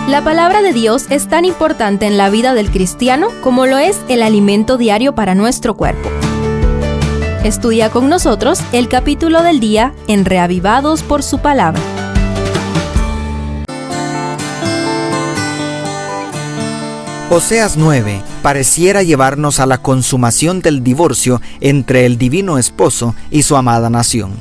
La palabra de Dios es tan importante en la vida del cristiano como lo es el alimento diario para nuestro cuerpo. Estudia con nosotros el capítulo del día en Reavivados por su palabra. Oseas 9 pareciera llevarnos a la consumación del divorcio entre el divino esposo y su amada nación.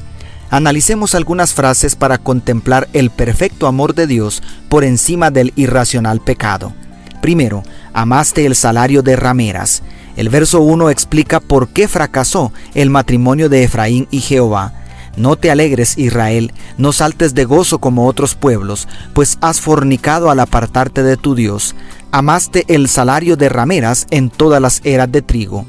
Analicemos algunas frases para contemplar el perfecto amor de Dios por encima del irracional pecado. Primero, amaste el salario de rameras. El verso 1 explica por qué fracasó el matrimonio de Efraín y Jehová. No te alegres, Israel, no saltes de gozo como otros pueblos, pues has fornicado al apartarte de tu Dios. Amaste el salario de rameras en todas las eras de trigo.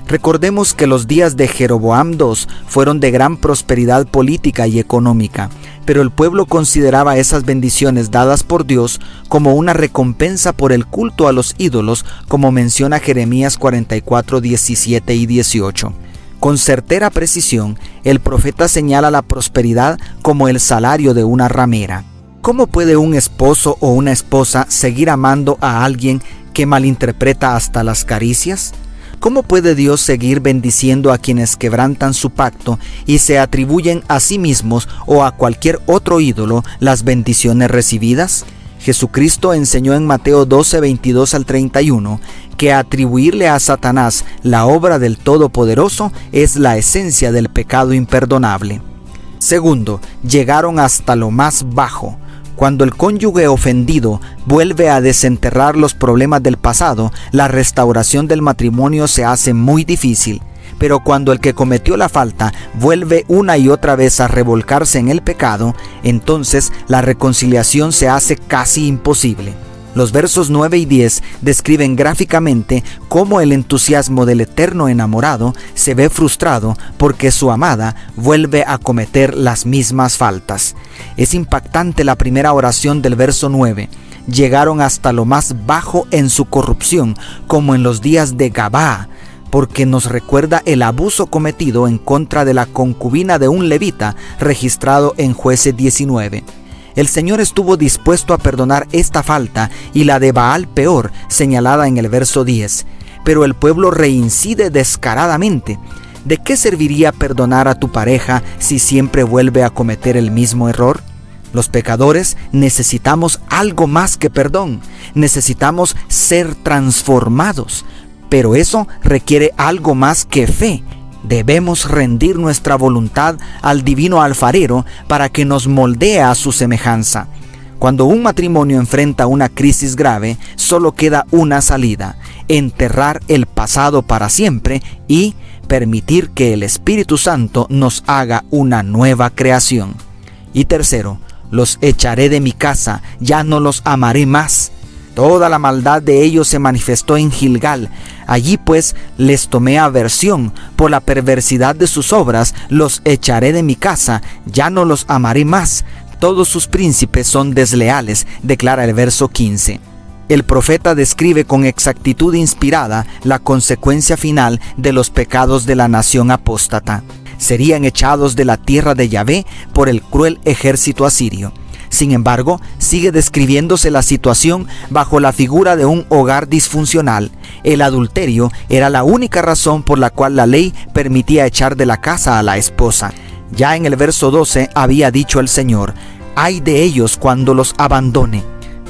Recordemos que los días de Jeroboam II fueron de gran prosperidad política y económica, pero el pueblo consideraba esas bendiciones dadas por Dios como una recompensa por el culto a los ídolos, como menciona Jeremías 44, 17 y 18. Con certera precisión, el profeta señala la prosperidad como el salario de una ramera. ¿Cómo puede un esposo o una esposa seguir amando a alguien que malinterpreta hasta las caricias? ¿Cómo puede Dios seguir bendiciendo a quienes quebrantan su pacto y se atribuyen a sí mismos o a cualquier otro ídolo las bendiciones recibidas? Jesucristo enseñó en Mateo 12, 22 al 31 que atribuirle a Satanás la obra del Todopoderoso es la esencia del pecado imperdonable. Segundo, llegaron hasta lo más bajo. Cuando el cónyuge ofendido vuelve a desenterrar los problemas del pasado, la restauración del matrimonio se hace muy difícil. Pero cuando el que cometió la falta vuelve una y otra vez a revolcarse en el pecado, entonces la reconciliación se hace casi imposible. Los versos 9 y 10 describen gráficamente cómo el entusiasmo del eterno enamorado se ve frustrado porque su amada vuelve a cometer las mismas faltas. Es impactante la primera oración del verso 9. Llegaron hasta lo más bajo en su corrupción, como en los días de Gabaa, porque nos recuerda el abuso cometido en contra de la concubina de un levita registrado en Jueces 19. El Señor estuvo dispuesto a perdonar esta falta y la de Baal peor, señalada en el verso 10. Pero el pueblo reincide descaradamente. ¿De qué serviría perdonar a tu pareja si siempre vuelve a cometer el mismo error? Los pecadores necesitamos algo más que perdón. Necesitamos ser transformados. Pero eso requiere algo más que fe. Debemos rendir nuestra voluntad al divino alfarero para que nos moldee a su semejanza. Cuando un matrimonio enfrenta una crisis grave, solo queda una salida: enterrar el pasado para siempre y permitir que el Espíritu Santo nos haga una nueva creación. Y tercero, los echaré de mi casa, ya no los amaré más. Toda la maldad de ellos se manifestó en Gilgal. Allí pues les tomé aversión por la perversidad de sus obras, los echaré de mi casa, ya no los amaré más. Todos sus príncipes son desleales, declara el verso 15. El profeta describe con exactitud inspirada la consecuencia final de los pecados de la nación apóstata. Serían echados de la tierra de Yahvé por el cruel ejército asirio. Sin embargo, sigue describiéndose la situación bajo la figura de un hogar disfuncional. El adulterio era la única razón por la cual la ley permitía echar de la casa a la esposa. Ya en el verso 12 había dicho el Señor: «Ay de ellos cuando los abandone».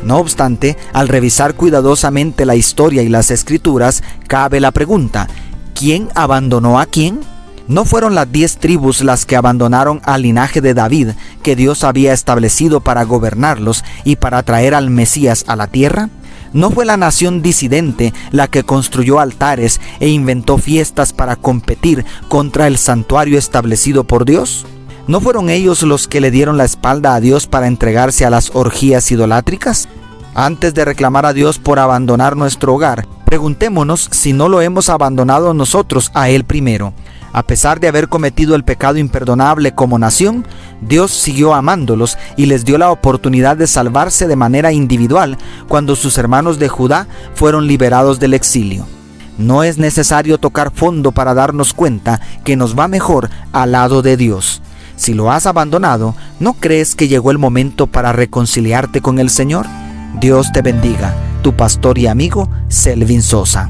No obstante, al revisar cuidadosamente la historia y las escrituras, cabe la pregunta: ¿quién abandonó a quién? ¿No fueron las 10 tribus las que abandonaron al linaje de David, que Dios había establecido para gobernarlos y para traer al Mesías a la tierra? ¿No fue la nación disidente la que construyó altares e inventó fiestas para competir contra el santuario establecido por Dios? ¿No fueron ellos los que le dieron la espalda a Dios para entregarse a las orgías idolátricas? Antes de reclamar a Dios por abandonar nuestro hogar, preguntémonos si no lo hemos abandonado nosotros a Él primero. A pesar de haber cometido el pecado imperdonable como nación, Dios siguió amándolos y les dio la oportunidad de salvarse de manera individual cuando sus hermanos de Judá fueron liberados del exilio. No es necesario tocar fondo para darnos cuenta que nos va mejor al lado de Dios. Si lo has abandonado, ¿no crees que llegó el momento para reconciliarte con el Señor? Dios te bendiga. Tu pastor y amigo, Selvin Sosa.